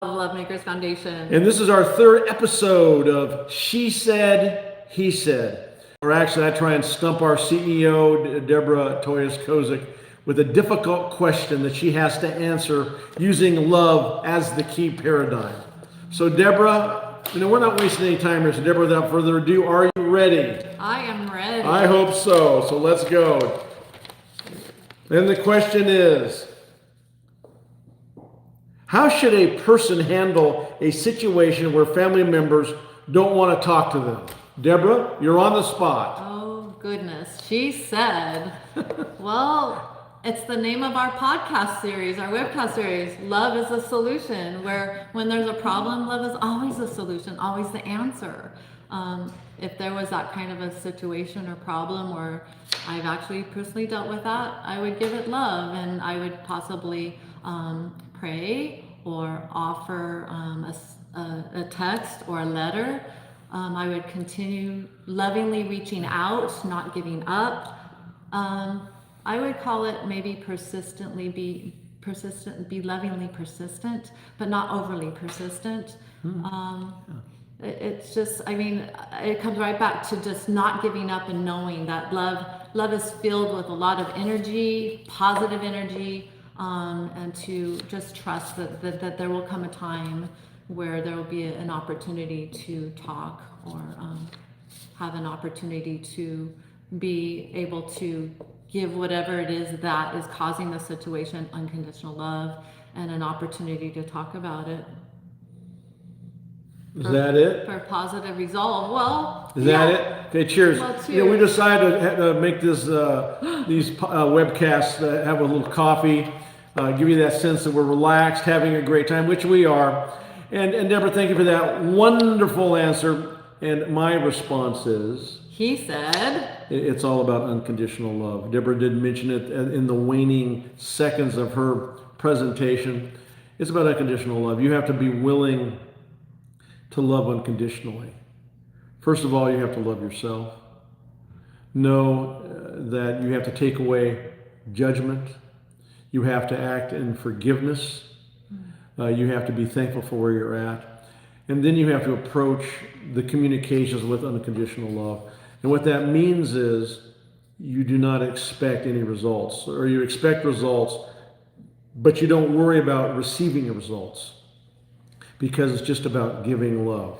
Love Makers Foundation. And this is our third episode of She Said, He Said. Or actually, I try and stump our CEO, Deborah Kozich, with a difficult question that she has to answer using love as the key paradigm. So Deborah, we're not wasting any time here. So Deborah, without further ado, are you ready? I am ready. I hope so. So let's go. And the question is, how should a person handle a situation where family members don't want to talk to them? Deborah, you're on the spot. Oh, goodness. She said, well, it's the name of our podcast series, our webcast series. Love is a solution, where when there's a problem, love is always a solution, always the answer. If there was that kind of a situation or problem, or I've actually personally dealt with that, I would give it love, and I would possibly pray or offer a text or a letter. I would continue lovingly reaching out, not giving up. I would call it maybe be lovingly persistent, but not overly persistent. It's just, it comes right back to just not giving up and knowing that love is filled with a lot of energy, positive energy, and to just trust that there will come a time where there will be an opportunity to talk, or have an opportunity to be able to give whatever it is that is causing the situation unconditional love, and an opportunity to talk about it. Is that it? For positive resolve. Well, is that it? Okay, cheers. Well, cheers. We decided to make this these webcasts, have a little coffee, give you that sense that we're relaxed, having a great time, which we are. And Deborah, thank you for that wonderful answer. And my response is, he said, it's all about unconditional love. Deborah did mention it in the waning seconds of her presentation. It's about unconditional love. You have to be willing to love unconditionally. First of all, you have to love yourself. Know that you have to take away judgment. You have to act in forgiveness. You have to be thankful for where you're at. And then you have to approach the communications with unconditional love. And what that means is you do not expect any results, or you expect results, but you don't worry about receiving the results, because it's just about giving love.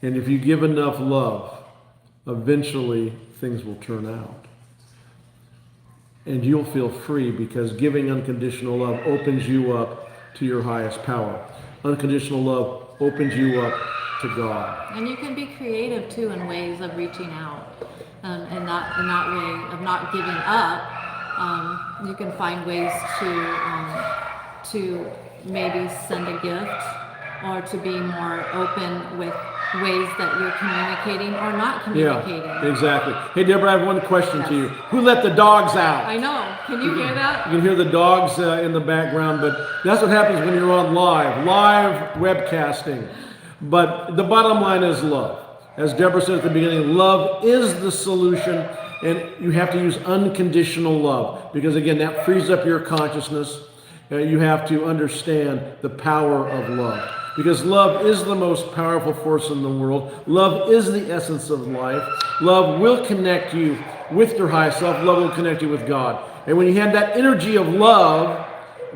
And if you give enough love, eventually things will turn out. And you'll feel free, because giving unconditional love opens you up to your highest power. Unconditional love opens you up to God. And you can be creative too in ways of reaching out. In that way of not giving up, you can find ways to maybe send a gift, or to be more open with ways that you're communicating or not communicating. Yeah, exactly. Hey, Deborah, I have one question to you. Who let the dogs out? I know. Can you hear that? You can hear the dogs in the background, but that's what happens when you're on live webcasting. But the bottom line is love. As Deborah said at the beginning, love is the solution, and you have to use unconditional love, because again, that frees up your consciousness. You have to understand the power of love, because love is the most powerful force in the world. Love is the essence of life. Love will connect you with your high self. Love will connect you with God. And when you have that energy of love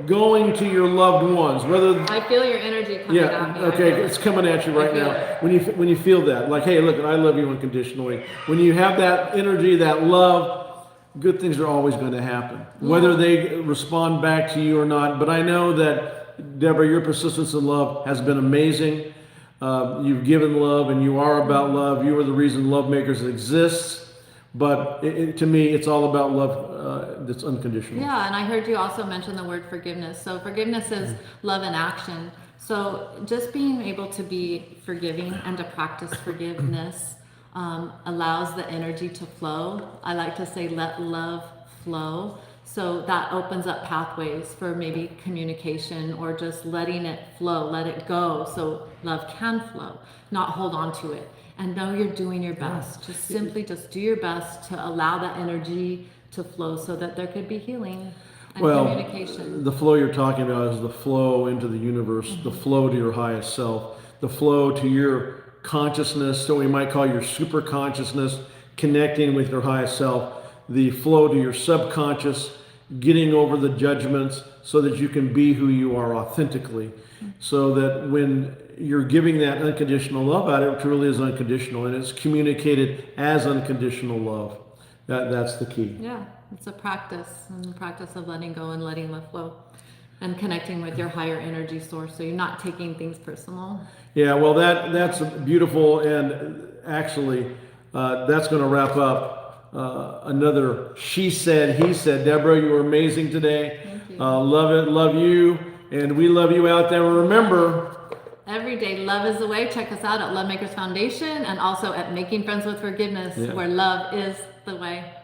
going to your loved ones, whether I feel your energy coming at me. Okay, it's coming at you right now. When you feel that, like, hey, look, I love you unconditionally. When you have that energy, that love, good things are always going to happen, whether they respond back to you or not. But I know that, Deborah, your persistence in love has been amazing. You've given love, and you are about love. You are the reason Love Makers exists. But to me, it's all about love that's unconditional. Yeah, and I heard you also mention the word forgiveness. So forgiveness is love in action. So just being able to be forgiving and to practice forgiveness allows the energy to flow. I like to say, let love flow. So that opens up pathways for maybe communication, or just letting it flow, let it go, so love can flow, not hold on to it. And know you're doing your best. Just do your best to allow that energy to flow, so that there could be healing. and Well, communication. the flow you're talking about is the flow into the universe, the flow to your highest self, the flow to your consciousness, so we might call your super consciousness, connecting with your highest self, the flow to your subconscious, getting over the judgments so that you can be who you are authentically. So that when you're giving that unconditional love out, it truly is unconditional and it's communicated as unconditional love. That's the key. Yeah, it's a practice, and the practice of letting go and letting love flow and connecting with your higher energy source, so you're not taking things personal. Yeah, well, that's beautiful, and actually, that's going to wrap up another She Said, He Said. Deborah, you were amazing today. Thank you. Love it, love you, and we love you out there. Remember, Every day, love is the way. Check us out at Love Makers Foundation and also at Making Friends with Forgiveness, where love is the way.